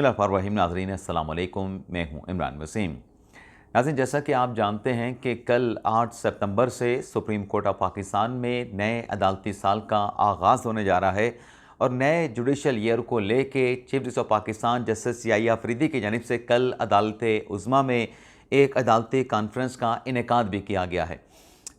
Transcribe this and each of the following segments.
बिस्मिल्लाहिर्रहमानिर्रहीम। नाज़रीन अस्सलाम वालेकुम, मैं हूँ इमरान वसीम। नाज़रीन, जैसा कि आप जानते हैं कि कल 8 सितंबर से सुप्रीम कोर्ट ऑफ पाकिस्तान में नए अदालती साल का आगाज़ होने जा रहा है और नए जुडिशल ईयर को लेके chief justice of Pakistan justice Yahya Afridi की जानिब से कल अदालत उज़्मा में एक अदालती कॉन्फ्रेंस का इनेकाद भी किया गया है,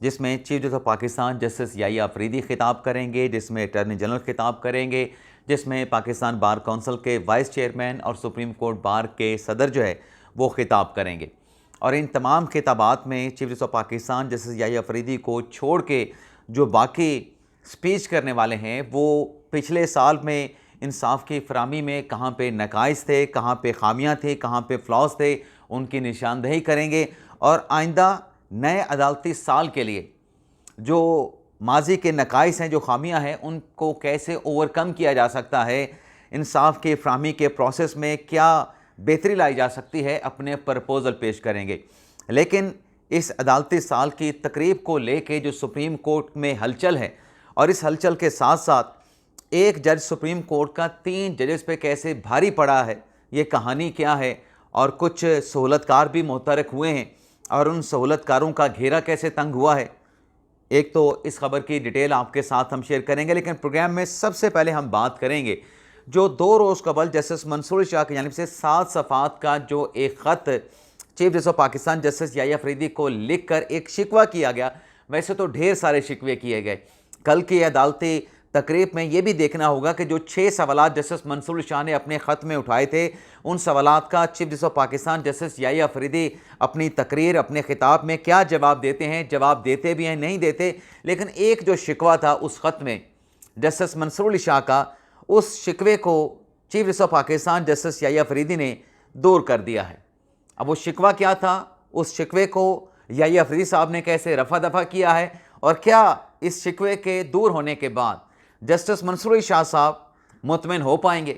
जिसमें chief justice of Pakistan justice Yahya Afridi खिताब करेंगे, जिसमें अटॉर्नी जनरल खिताब करेंगे, जिसमें पाकिस्तान बार काउंसिल के वाइस चेयरमैन और सुप्रीम कोर्ट बार के सदर जो है वो खिताब करेंगे। और इन तमाम खिताबात में chief justice of Pakistan justice Yahya Afridi को छोड़ के जो बाकी स्पीच करने वाले हैं वो पिछले साल में इंसाफ की फराहमी में कहाँ पे नकाइस थे, कहाँ पे खामियाँ थी, कहाँ पे फ्लॉज थे, उनकी निशानदेही करेंगे और आइंदा नए अदालती साल के लिए जो माजी के नकाइस हैं, जो खामियां हैं, उनको कैसे ओवरकम किया जा सकता है, इंसाफ के फराहमी के प्रोसेस में क्या बेहतरी लाई जा सकती है, अपने प्रपोज़ल पेश करेंगे। लेकिन इस अदालती साल की तकरीब को लेके जो सुप्रीम कोर्ट में हलचल है और इस हलचल के साथ साथ एक जज सुप्रीम कोर्ट का 3 जजेस पे कैसे भारी पड़ा है, ये कहानी क्या है, और कुछ सहूलतकार भी मुतहरक हुए हैं और उन सहूलतकारों का घेरा कैसे तंग हुआ है, एक तो इस खबर की डिटेल आपके साथ हम शेयर करेंगे। लेकिन प्रोग्राम में सबसे पहले हम बात करेंगे जो 2 रोज़ कबल जस्टिस मंसूर शाह की जानिब से 7 सफ़ात का जो एक ख़त chief justice of Pakistan justice Yahya Afridi को लिख कर एक शिकवा किया गया। वैसे तो ढेर सारे शिकवे किए गए। कल की अदालती तकरीब में ये भी देखना होगा कि जो 6 सवालात जस्टिस मंसूर शाह ने अपने ख़त में उठाए थे, उन सवालात का chief justice of Pakistan justice Yahya Afridi अपनी तकरीर, अपने खिताब में क्या जवाब देते हैं, जवाब देते भी हैं, नहीं देते। लेकिन एक जो शिकवा था उस ख़त में जस्टिस मंसूर शाह का, उस शिकवे को chief justice of Pakistan justice Yahya Afridi ने दूर कर दिया है। अब वो शिकवा क्या था, उस शिकवे को याहिया अफरीदी साहब ने कैसे रफा दफा किया है और क्या इस शिकवे के दूर होने के बाद जस्टिस मंसूर शाह साहब मुतमिन हो पाएंगे,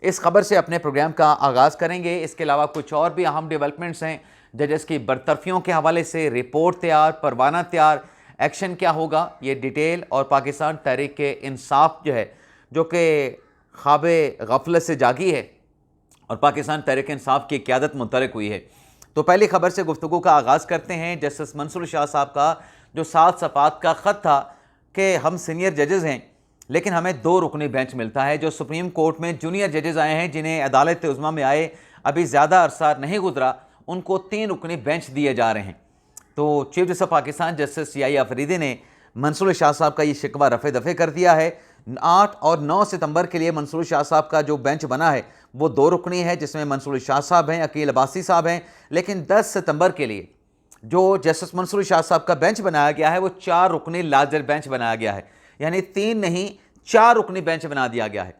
इस खबर से अपने प्रोग्राम का आगाज़ करेंगे। इसके अलावा कुछ और भी अहम डेवलपमेंट्स हैं, जजेस की बरतरफियों के हवाले से रिपोर्ट तैयार, परवाना तैयार, एक्शन क्या होगा, ये डिटेल, और पाकिस्तान तहरीक इंसाफ जो है, जो कि ख्वाबे गफलत से जागी है और पाकिस्तान तहरीक इंसाफ की क़यादत मुतहरक हुई है। तो पहली खबर से गुफ्तगू का आगाज़ करते हैं। जस्टिस मंसूर शाह साहब का जो 7 सफ़ात का ख़त था कि हम सीनियर जजेज़ हैं लेकिन हमें 2 रुकनी बेंच मिलता है। जो सुप्रीम कोर्ट में जूनियर जजेस आए हैं, जिन्हें अदालत उज़्मा में आए अभी ज़्यादा अरसा नहीं गुजरा, उनको 3 रुकनी बेंच दिए जा रहे हैं। तो chief justice of Pakistan justice Yahya Afridi ने मंसूर शाह साहब का ये शिकवा रफ़े दफ़े कर दिया है। 8 और 9 सितंबर के लिए मंसूर शाह साहब का जो बेंच बना है वो 2 रुकनी है, जिसमें मंसूर शाह साहब हैं, अकील अब्बासी साहब हैं। लेकिन 10 सितंबर के लिए जो जस्टिस मंसूर शाह साहब का बेंच बनाया गया है वो 4 रुकनी लार्जर बेंच बनाया गया है, यानी 3 नहीं 4 रुकनी बेंच बना दिया गया है।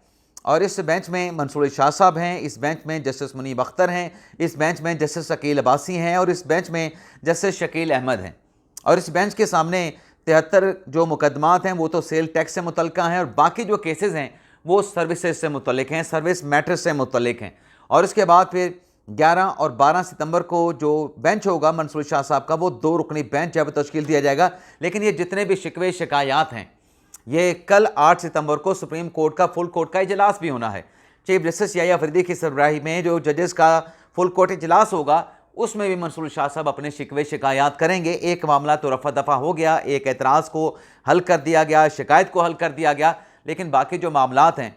और इस बेंच में मंसूर शाह साहब हैं, इस बेंच में जस्टिस मुनीब अख्तर हैं, इस बेंच में जस्टिस अकील अब्बासी हैं और इस बेंच में जस्टिस शकील अहमद हैं। और इस बेंच के सामने 73 जो मुकदमात हैं वो तो सेल टैक्स से मुतल्लिक़ हैं और बाकी जो केसेस हैं वो सर्विसेज से मुतल्लिक़ हैं, सर्विस मैटर्स से मुतल्लिक़ हैं। और इसके बाद फिर 11 और 12 सितंबर को जो बेंच होगा मंसूर शाह साहब का, वो 2 रुकनी बेंच जब तश्कील दिया जाएगा। लेकिन ये जितने भी शिकवे शिकायत हैं, ये कल 8 सितंबर को सुप्रीम कोर्ट का फुल कोर्ट का इजलास भी होना है। चीफ जस्टिस याहिया अफरीदी की सरबराही में जो जजेस का फुल कोर्ट इजलास होगा, उसमें भी मंसूर शाह साहब अपने शिकवे शिकायत करेंगे। एक मामला तो रफा दफा हो गया, एक एतराज़ को हल कर दिया गया, शिकायत को हल कर दिया गया, लेकिन बाकी जो मामलात हैं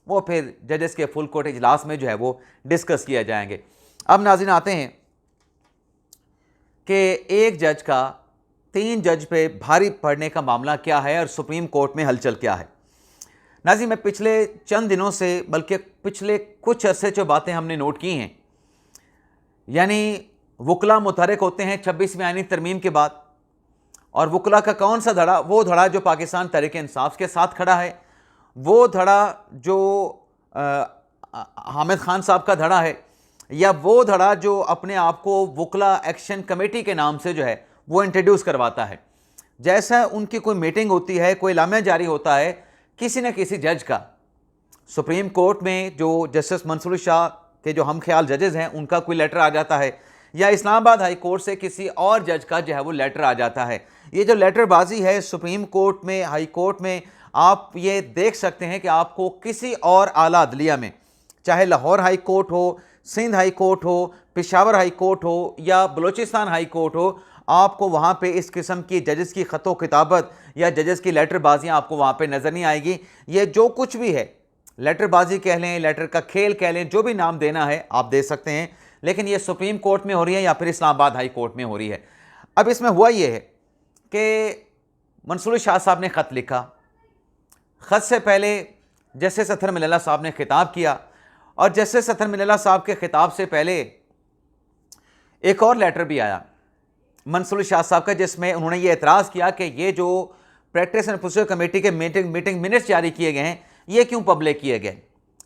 वो फिर जजेस के फुल कोर्ट इजलास में जो है वो डिस्कस किए जाएंगे। अब नाज़रीन आते हैं कि एक जज का 3 जज पे भारी पड़ने का मामला क्या है और सुप्रीम कोर्ट में हलचल क्या है। नाज़रीन, मैं पिछले चंद दिनों से, बल्कि पिछले कुछ अरसे जो बातें हमने नोट की हैं, यानी वकला मुतहरक होते हैं 26वीं आईनी तरमीम के बाद, और वकला का कौन सा धड़ा, वो धड़ा जो पाकिस्तान तहरीक इंसाफ के साथ खड़ा है, वो धड़ा जो हामिद खान साहब का धड़ा है, या वो धड़ा जो अपने आप को वकला एक्शन कमेटी के नाम से जो है वो इंट्रोड्यूस करवाता है। जैसा उनकी कोई मीटिंग होती है, कोई एलामिया जारी होता है, किसी न किसी जज का सुप्रीम कोर्ट में जो जस्टिस मंसूर शाह के जो हम ख्याल जजेस हैं उनका कोई लेटर आ जाता है, या इस्लामाबाद हाई कोर्ट से किसी और जज का जो है वो लेटर आ जाता है। ये जो लेटरबाजी है सुप्रीम कोर्ट में, हाई कोर्ट में, आप ये देख सकते हैं कि आपको किसी और आला अदलिया में चाहे लाहौर हाई कोर्ट हो, सिंध हाई कोर्ट हो, पेशावर हाई कोर्ट हो या बलूचिस्तान हाई कोर्ट हो, आपको वहाँ पे इस किस्म की जजेस की ख़तो किताबत या जजेस की लेटरबाजियाँ आपको वहाँ पे नज़र नहीं आएगी। ये जो कुछ भी है, लेटरबाजी कह लें, लेटर का खेल कह लें, जो भी नाम देना है आप दे सकते हैं, लेकिन ये सुप्रीम कोर्ट में हो रही है या फिर इस्लामाबाद हाई कोर्ट में हो रही है। अब इसमें हुआ ये है कि मंसूर शाह साहब ने ख़त लिखा। ख़त से पहले जस्टिस अतहर मिल्ला साहब ने खिताब किया और जस्टिस अतहर मिल्ला साहब के खिताब से पहले एक और लेटर भी आया मंसूर शाह साहब का, जिसमें उन्होंने ये एतराज़ किया कि ये जो प्रैक्टिस एंड प्रोसीजर कमेटी के मीटिंग मिनट्स जारी किए गए हैं, ये क्यों पब्लिक किए गए?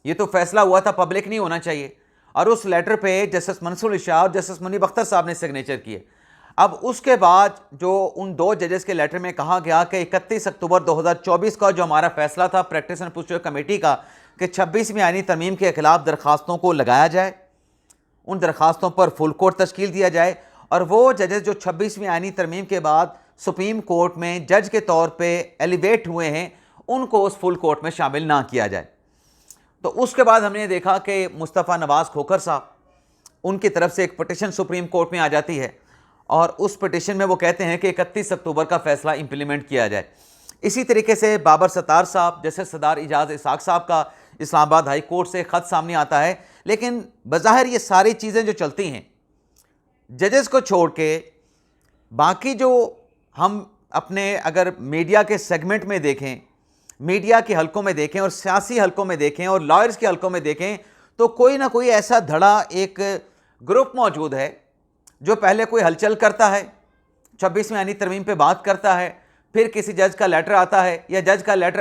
ये तो फैसला हुआ था, पब्लिक नहीं होना चाहिए। और उस लेटर पे जस्टिस मंसूर शाह और जस्टिस मुनीब अख्तर साहब ने सिग्नेचर किए। अब उसके बाद जो उन दो जजेस के लेटर में कहा गया कि 31 अक्टूबर 2024 का जो हमारा फैसला था प्रैक्टिस एंड प्रोसीजर कमेटी का कि 26वीं आईनी तरमीम के खिलाफ दरखास्तों को लगाया जाए, उन दरखास्तों पर फुल कोर्ट तश्कील दिया जाए और वो जजेस जो 26वीं आईनी तरमीम के बाद सुप्रीम कोर्ट में जज के तौर पे एलिवेट हुए हैं, उनको उस फुल कोर्ट में शामिल ना किया जाए। तो उसके बाद हमने देखा कि मुस्तफ़ा नवाज़ खोखर साहब, उनकी तरफ से एक पटिशन सुप्रीम कोर्ट में आ जाती है और उस पटिशन में वो कहते हैं कि 31 अक्टूबर का फैसला इंप्लीमेंट किया जाए। इसी तरीके से बाबर सत्तार साहब, जैसे सरदार इजाज़ इसाक साहब का इस्लामाबाद हाई कोर्ट से ख़त सामने आता है। लेकिन बज़ाहिर ये सारी चीज़ें जो चलती हैं, जजेस को छोड़ के बाकी जो हम अपने अगर मीडिया के सेगमेंट में देखें, मीडिया के हलकों में देखें और सियासी हलकों में देखें और लॉयर्स के हलकों में देखें, तो कोई ना कोई ऐसा धड़ा, एक ग्रुप मौजूद है जो पहले कोई हलचल करता है, 26वीं आईनी तरमीम पे बात करता है, फिर किसी जज का लेटर आता है या जज का लेटर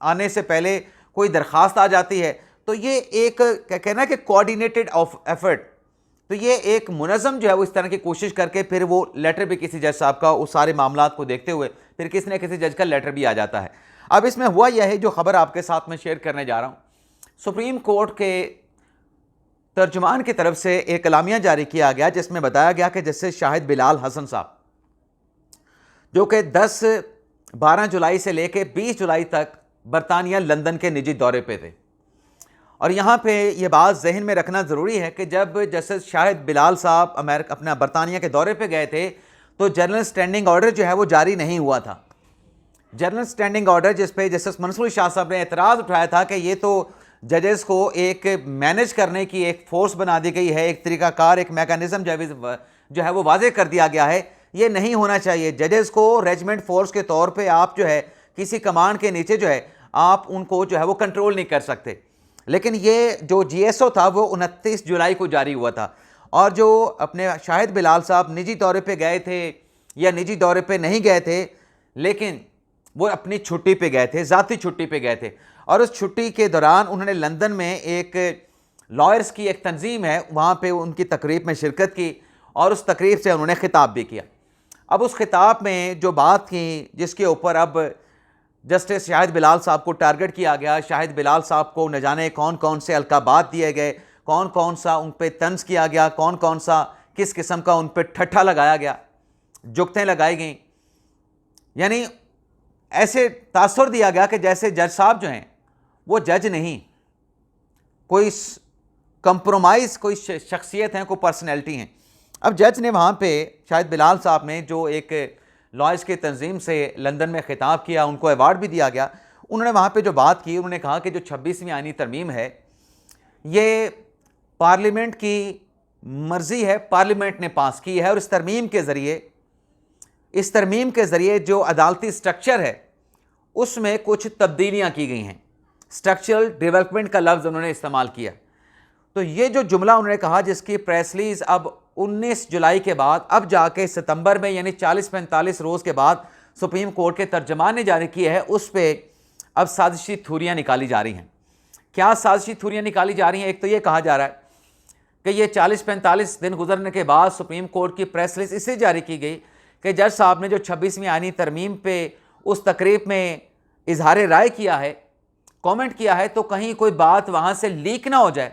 आने से पहले कोई दरख्वास्त आ जाती है। तो ये एक क्या कहना कि कोऑर्डिनेटेड ऑफ एफर्ट, तो ये एक मुनज़्ज़म जो है वो इस तरह की कोशिश करके फिर वो लेटर भी किसी जज साहब का उस सारे मामलात को देखते हुए फिर किसी न किसी जज का लेटर भी आ जाता है। अब इसमें हुआ यह है जो ख़बर आपके साथ में शेयर करने जा रहा हूँ, सुप्रीम कोर्ट के तर्जुमान की तरफ से एक एलामिया जारी किया गया जिसमें बताया गया कि जैसे शाहिद बिलाल हसन साहब, जो कि 10-12 जुलाई से लेकर 20 जुलाई तक बरतानिया लंदन के निजी दौरे पे थे। और यहाँ पे ये बात जहन में रखना ज़रूरी है कि जब जस्टिस शाहिद बिलाल साहब अमेरिका अपना बरतानिया के दौरे पे गए थे तो जनरल स्टैंडिंग ऑर्डर जो है वो जारी नहीं हुआ था। जनरल स्टैंडिंग ऑर्डर जिस पे जस्टिस मंसूर शाह साहब ने एतराज़ उठाया था कि ये तो जजेस को एक मैनेज करने की एक फ़ोर्स बना दी गई है, एक तरीक़ाकार, एक मैकेनिज़्म जो है वो वाज़े कर दिया गया है। ये नहीं होना चाहिए। जजेस को रेजिमेंट फोर्स के तौर पे आप जो है किसी कमांड के नीचे जो है आप उनको जो है वो कंट्रोल नहीं कर सकते। लेकिन ये जो GSO था वो 29 जुलाई को जारी हुआ था और जो अपने शाहिद बिलाल साहब निजी दौरे पे गए थे या निजी दौरे पे नहीं गए थे, लेकिन वो अपनी छुट्टी पे गए थे, ज़ाती छुट्टी पे गए थे और उस छुट्टी के दौरान उन्होंने लंदन में एक लॉयर्स की एक तंजीम है वहाँ पे उनकी तकरीब में शिरकत की और उस तकरीब से उन्होंने खिताब भी किया। अब उस खिताब में जो बात की जिसके ऊपर अब जस्टिस शाहिद बिलाल साहब को टारगेट किया गया, शाहिद बिलाल साहब को न जाने कौन कौन से अलकाबात दिए गए, कौन कौन सा उन पर तंज किया गया, कौन कौन सा किस किस्म का उन पर ठट्ठा लगाया गया, जुगतें लगाई गई। यानी ऐसे तासुर दिया गया कि जैसे जज साहब जो हैं वो जज नहीं, कोई कंप्रोमाइज़ कोई शख्सियत हैं, कोई पर्सनैलिटी हैं। अब जज ने वहाँ पे शाहिद बिलाल साहब ने जो एक लॉयर्स की तंजीम से लंदन में खिताब किया, उनको अवार्ड भी दिया गया। उन्होंने वहाँ पे जो बात की, उन्होंने कहा कि जो 26वीं आईनी तरमीम है ये पार्लियामेंट की मर्ज़ी है, पार्लियामेंट ने पास की है और इस तरमीम के ज़रिए जो अदालती स्ट्रक्चर है उसमें कुछ तब्दीलियाँ की गई हैं। स्ट्रक्चरल डेवलपमेंट का लफ्ज़ उन्होंने इस्तेमाल किया। तो ये जो जुमला उन्होंने कहा जिसकी प्रेस रिलीज़ अब 19 जुलाई के बाद अब जाके सितंबर में यानी 40-45 रोज़ के बाद सुप्रीम कोर्ट के तर्जमान ने जारी किया है, उस पर अब साजिशी थ्योरियाँ निकाली जा रही हैं। क्या साजिशी थ्योरियाँ निकाली जा रही हैं? एक तो ये कहा जा रहा है कि ये 40-45 दिन गुजरने के बाद सुप्रीम कोर्ट की प्रेस रिलीज़ इससे जारी की गई कि जज साहब ने जो 26वीं आईनी तरमीम पे उस तकरीब में इजहार राय किया है, कमेंट किया है, तो कहीं कोई बात वहाँ से लीक ना हो जाए।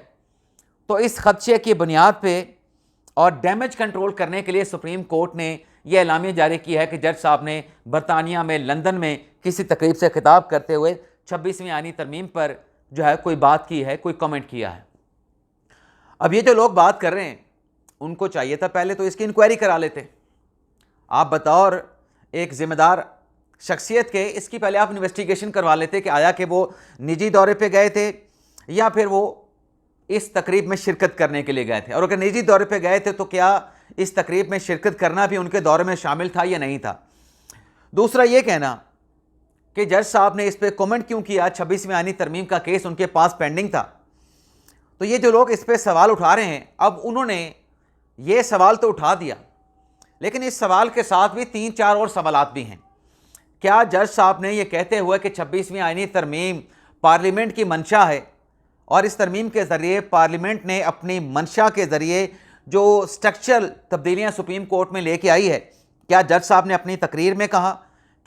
तो इस खदशे की बुनियाद पे और डैमेज कंट्रोल करने के लिए सुप्रीम कोर्ट ने यह एलामिया जारी किया है कि जज साहब ने बरतानिया में लंदन में किसी तकरीब से खिताब करते हुए 26वीं आईनी तरमीम पर जो है कोई बात की है, कोई कमेंट किया है। अब ये जो लोग बात कर रहे हैं उनको चाहिए था पहले तो इसकी इंक्वायरी करा लेते। आप बतौर एक जिम्मेदार शख्सियत के इसकी पहले आप इन्वेस्टिगेशन करवा लेते कि आया कि वो निजी दौरे पे गए थे या फिर वो इस तकरीब में शिरकत करने के लिए गए थे, और अगर निजी दौरे पे गए थे तो क्या इस तकरीब में शिरकत करना भी उनके दौरे में शामिल था या नहीं था। दूसरा ये कहना कि जज साहब ने इस पर कमेंट क्यों किया, 26वीं आईनी तरमीम का केस उनके पास पेंडिंग था। तो ये जो लोग इस पर सवाल उठा रहे हैं, अब उन्होंने ये सवाल तो उठा दिया, लेकिन इस सवाल के साथ भी 3-4 और सवालात भी हैं। क्या जज साहब ने यह कहते हुए कि 26वीं आईनी तरमीम पार्लियामेंट की मंशा है और इस तरमीम के ज़रिए पार्लियामेंट ने अपनी मंशा के ज़रिए जो स्ट्रक्चरल तब्दीलियाँ सुप्रीम कोर्ट में लेके आई है, क्या जज साहब ने अपनी तकरीर में कहा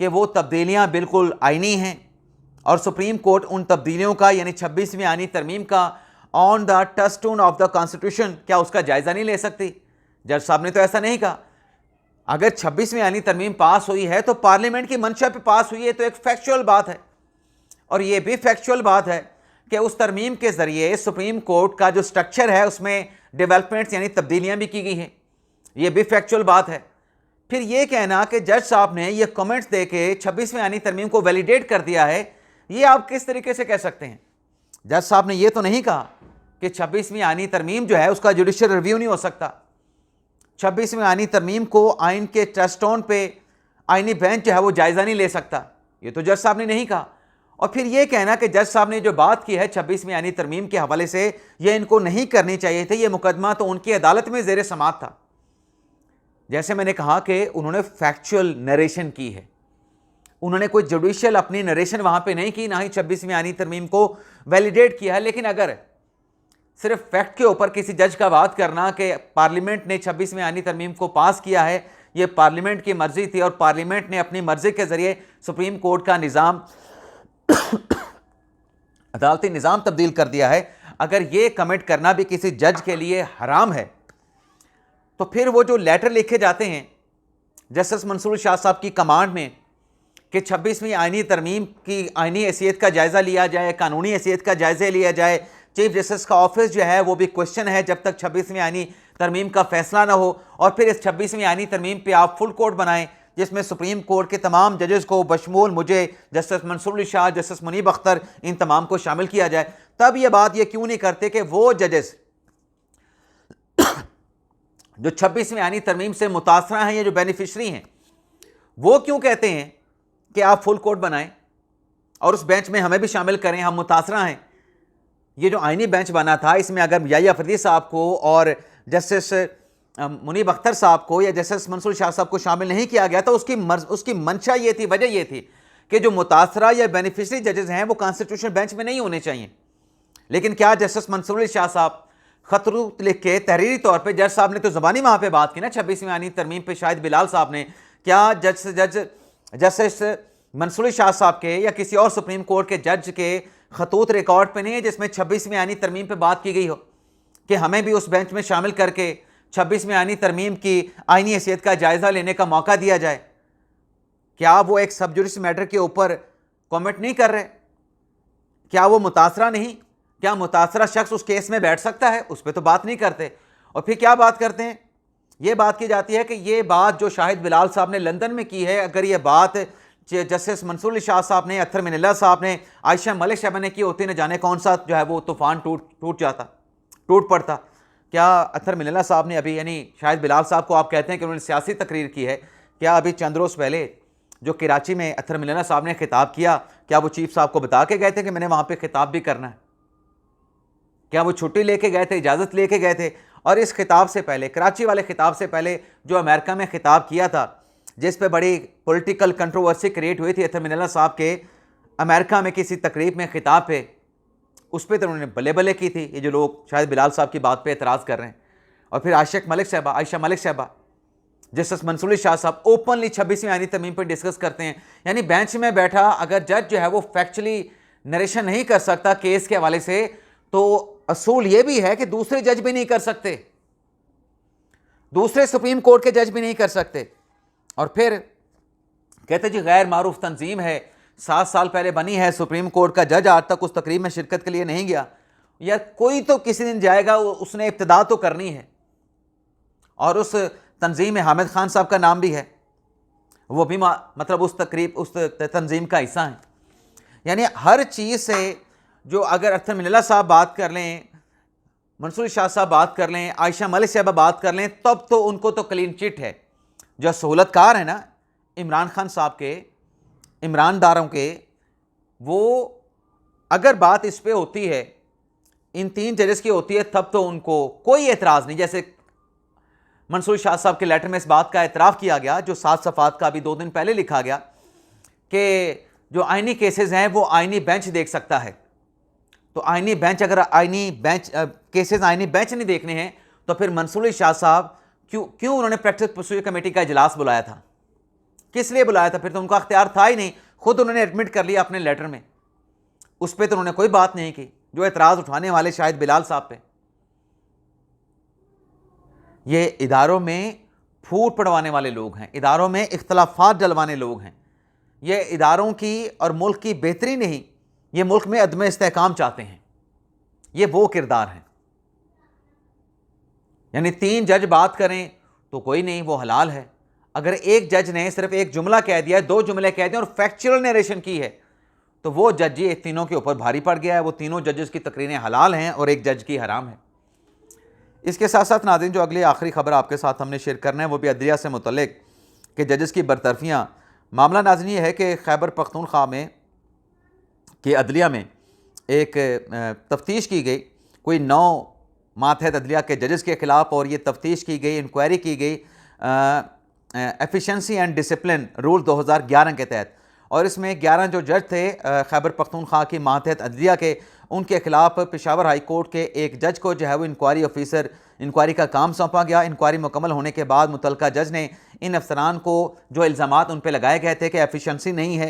कि वो तब्दीलियाँ बिल्कुल आईनी हैं और सुप्रीम कोर्ट उन तब्दीलियों का यानी 26वीं आईनी तरमीम का on the touchstone of the constitution क्या उसका जायज़ा नहीं ले सकती? जज साहब ने तो ऐसा नहीं कहा। अगर 26वीं आईनी तरमीम पास हुई है तो पार्लियामेंट की मंशा पे पास हुई है, तो एक फैक्चुअल बात है। और ये भी फैक्चुअल बात है कि उस तरमीम के ज़रिए सुप्रीम कोर्ट का जो स्ट्रक्चर है उसमें डेवलपमेंट्स यानी तब्दीलियाँ भी की गई हैं, ये भी फैक्चुअल बात है। फिर ये कहना कि जज साहब ने ये कमेंट्स दे के 26वीं आईनी तरमीम को वैलिडेट कर दिया है, ये आप किस तरीके से कह सकते हैं? जज साहब ने ये तो नहीं कहा कि 26वीं आईनी तरमीम जो है उसका जुडिशियल रिव्यू नहीं हो सकता, 26वीं आईनी तरमीम को आइन के टचस्टोन पे आईनी बेंच जो है वो जायज़ा नहीं ले सकता, ये तो जज साहब ने नहीं कहा। और फिर ये कहना कि जज साहब ने जो बात की है 26वीं आईनी तरमीम के हवाले से ये इनको नहीं करनी चाहिए थी, ये मुकदमा तो उनकी अदालत में ज़ेर समाअत था। जैसे मैंने कहा कि उन्होंने फैक्चुअल नरेशन की है, उन्होंने कोई जुडिशियल अपनी नरेशन वहाँ पे नहीं की, ना ही 26वीं आईनी तरमीम को वैलिडेट किया है। लेकिन अगर सिर्फ फैक्ट के ऊपर किसी जज का बात करना कि पार्लियामेंट ने 26वीं आईनी तरमीम को पास किया है, ये पार्लियामेंट की मर्जी थी और पार्लियामेंट ने अपनी मर्जी के ज़रिए सुप्रीम कोर्ट का निज़ाम अदालती निज़ाम तब्दील कर दिया है, अगर ये कमेंट करना भी किसी जज के लिए हराम है, तो फिर वो जो लेटर लिखे जाते हैं जस्टिस मंसूर शाह साहब की कमांड में कि 26वीं आईनी तरमीम की आईनी हैसियत का जायज़ा लिया जाए, कानूनी हैसियत का जायज़ा लिया जाए, चीफ जस्टिस का ऑफिस जो है वो भी क्वेश्चन है जब तक 26वीं आईनी तरमीम का फैसला ना हो, और फिर इस 26वीं आईनी तरमीम पे आप फुल कोर्ट बनाएं जिसमें सुप्रीम कोर्ट के तमाम जजेस को बशमूल मुझे, जस्टिस मंसूर शाह, जस्टिस मुनीब अख्तर, इन तमाम को शामिल किया जाए। तब ये बात ये क्यों नहीं करते कि वो जजेस जो 26वीं आईनी तरमीम से मुतासरा हैं या जो बेनिफिशरी हैं, वो क्यों कहते हैं कि आप फुल कोर्ट बनाएं और उस बेंच में हमें भी शामिल करें, हम मुतासरा हैं। ये जो आईनी बेंच बना था इसमें अगर याया अफरीदी साहब को और जस्टिस मुनीब अख्तर साहब को या जस्टिस मंसूर शाह साहब को शामिल नहीं किया गया, तो उसकी मंशा ये थी, वजह ये थी कि जो मुतासरा या बेनिफिशरी जजेस हैं वो कॉन्स्टिट्यूशनल बेंच में नहीं होने चाहिए। लेकिन क्या जस्टिस मंसूर शाह साहब खतरूत लिख के तहरीरी तौर पे, जज साहब ने तो ज़बानी वहाँ पे बात की ना 26वीं आईनी तरमीम पे, शायद बिलाल साहब ने, क्या जस्टिस मंसूर शाह साहब के या किसी और सुप्रीम कोर्ट के जज के खतूत रिकॉर्ड पे नहीं है जिसमें 26वीं आईनी तरमीम पे बात की गई हो कि हमें भी उस बेंच में शामिल करके 26वीं आईनी तरमीम की आईनी हैसियत का जायज़ा लेने का मौका दिया जाए? क्या वो एक सब जुडिस मैटर के ऊपर कमेंट नहीं कर रहे? क्या वो मुतासरा नहीं? क्या मुतासरा शख्स उस केस में बैठ सकता है? उस पर तो बात नहीं करते। और फिर क्या बात करते हैं? ये बात की जाती है कि ये बात जो शाहिद बिलाल साहब ने लंदन में की है, अगर ये बात जस्टिस मंसूर शाह साहब ने, अत्तर मिनल्ला साहब ने, आयशा मलिक साहब ने की होती, न जाने कौन सा जो है वो तूफ़ान टूट पड़ता। क्या अत्तर मिनल्ला साहब ने अभी, यानी शाहिद बिलाल साहब को आप कहते हैं कि उन्होंने सियासी तकरीर की है, क्या अभी चंद रोज़ पहले जो कराची में अत्तर मिनल्ला साहब ने खिताब किया, क्या वो चीफ साहब को बता के गए थे कि मैंने वहाँ पर खिताब भी करना है? क्या वो छुट्टी लेके गए थे, इजाज़त लेके गए थे? और इस खिताब से पहले, कराची वाले खिताब से पहले जो अमेरिका में खिताब किया था, जिस पे बड़ी पॉलिटिकल कंट्रोवर्सी क्रिएट हुई थी अत्तर मिनल्ला साहब के अमेरिका में किसी तकरीब में खिताब पे, उस पर तो उन्होंने बल्ले बल्ले की थी, ये जो लोग शायद बिलाल साहब की बात पे एतराज़ कर रहे हैं। और फिर आयशा मलिक साहबा, जस्टिस मंसूर शाह साहब ओपनली 26वीं आईनी तरमीम पर डिस्कस करते हैं। यानी बेंच में बैठा अगर जज जो है वो फैक्चुअली नरेशन नहीं कर सकता केस के हवाले से, तो असूल ये भी है कि दूसरे जज भी नहीं कर सकते, दूसरे सुप्रीम कोर्ट के जज भी नहीं कर सकते। और फिर कहते जी गैर मारूफ तंजीम है, 7 साल पहले बनी है, सुप्रीम कोर्ट का जज आज तक उस तकरीब में शिरकत के लिए नहीं गया। यार कोई तो किसी दिन जाएगा, उसने इब्तिदा तो करनी है। और उस तंजीम में हामिद खान साहब का नाम भी है, वो भी मतलब उस तंजीम का हिस्सा है। यानी हर चीज़ से जो अगर अख्तर मिनल्ला साहब बात कर लें, मंसूर शाह साहब बात कर लें, आयशा मलिक साहब बात कर लें, तब तो उनको तो क्लीन चिट है। जो सहूलतकार है ना इमरान खान साहब के, इमरानदारों के, वो अगर बात इस पे होती है, इन 3 जजेस की होती है, तब तो उनको कोई एतराज़ नहीं। जैसे मंसूर शाह साहब के लेटर में इस बात का एतराफ़ किया गया, जो 7 सफ़ात का अभी 2 दिन पहले लिखा गया, कि जो आइनी केसेस हैं वो आइनी बेंच देख सकता है। तो आइनी बेंच, अगर आइनी बेंच केसेस आइनी बेंच नहीं देखने हैं, तो फिर मंसूर शाह साहब क्यों उन्होंने प्रैक्टिस प्रोसीजर कमेटी का इजलास बुलाया था? किस लिए बुलाया था? फिर तो उनका अख्तियार था ही नहीं, खुद उन्होंने एडमिट कर लिया अपने लेटर में। उस पर तो उन्होंने कोई बात नहीं की। जो एतराज़ उठाने वाले शायद बिलाल साहब पे, ये इदारों में फूट पड़वाने वाले लोग हैं, इदारों में इख्तलाफात डलवाने लोग हैं। ये इदारों की और मुल्क की बेहतरी नहीं, ये मुल्क में अदम इस्तेहकाम चाहते हैं। ये वो किरदार हैं। यानी 3 जज बात करें तो कोई नहीं, वो हलाल है। अगर एक जज ने सिर्फ एक जुमला कह दिया है, 2 जुमले कह दिए और फैक्चुअल नरेशन की है, तो वो जज ये तीनों के ऊपर भारी पड़ गया है। वो तीनों जजेस की तकरीरें हलाल हैं और एक जज की हराम है। इसके साथ साथ नाज़रीन, जो अगली आखिरी खबर आपके साथ हमने शेयर करना है वो भी अदलिया से मुतल्लिक कि जजेस की बरतरफियाँ। मामला नाज़रीन ये है कि खैबर पख्तूनख्वा में कि अदलिया में एक तफ्तीश की गई, कोई 9 मातहत अदलिया के जजेस के ख़िलाफ़, और ये तफ्तीश की गई, इंक्वायरी की गई एफिशिएंसी एंड डिसिप्लिन रूल 2011 के तहत। और इसमें 11 जो जज थे खैबर पख्तूनख्वा की मातहत अदलिया के, उनके खिलाफ पेशावर हाई कोर्ट के एक जज को जो है वो इंक्वायरी ऑफिसर इंक्वायरी का काम सौंपा गया। इंक्वायरी मुकम्मल होने के बाद मुतलका जज ने इन अफसरान को जो इल्ज़ामात उन पर लगाए गए थे कि एफिशिएंसी नहीं है,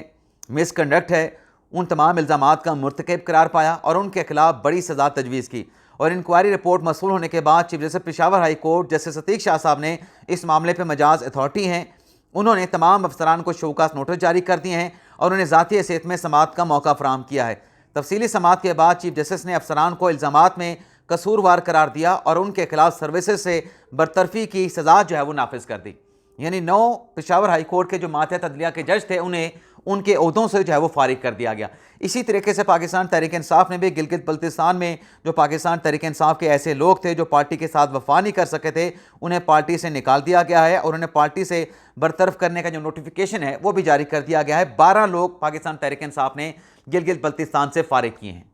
मिसकंडक्ट है, उन तमाम इल्ज़ामात का मुर्तकब करार पाया और उनके खिलाफ बड़ी सज़ा तजवीज़ की। और इंक्वायरी रिपोर्ट मसूल होने के बाद chief justice Peshawar high court justice Atiq Shah साहब ने इस मामले पर मजाज अथॉरिटी हैं, उन्होंने तमाम अफसरान को शोकास नोटिस जारी कर दिए हैं और उन्हें ज़ाती हैसियत में समाअत का मौका फराहम किया है। तफसीली समाअत के बाद चीफ जस्टिस ने अफसरान को इल्ज़ामात में कसूरवार करार दिया और उनके खिलाफ सर्विसेज से बरतरफी की सज़ा जो है वो नाफिज कर दी। यानी 9 पेशावर हाई कोर्ट के जो मातहत अदलिया के जज थे, उन्हें उनके ओहदों से जो है वो फारिग कर दिया गया। इसी तरीके से पाकिस्तान तहरीक इंसाफ ने भी गिलगित बल्तिस्तान में जो पाकिस्तान तहरीक इंसाफ के ऐसे लोग थे जो पार्टी के साथ वफा नहीं कर सके थे, उन्हें पार्टी से निकाल दिया गया है और उन्हें पार्टी से बरतरफ करने का जो नोटिफिकेशन है वो भी जारी कर दिया गया है। 12 लोग पाकिस्तान तहरीक इंसाफ ने गिलगित बल्तिस्तान से फारिग किए हैं।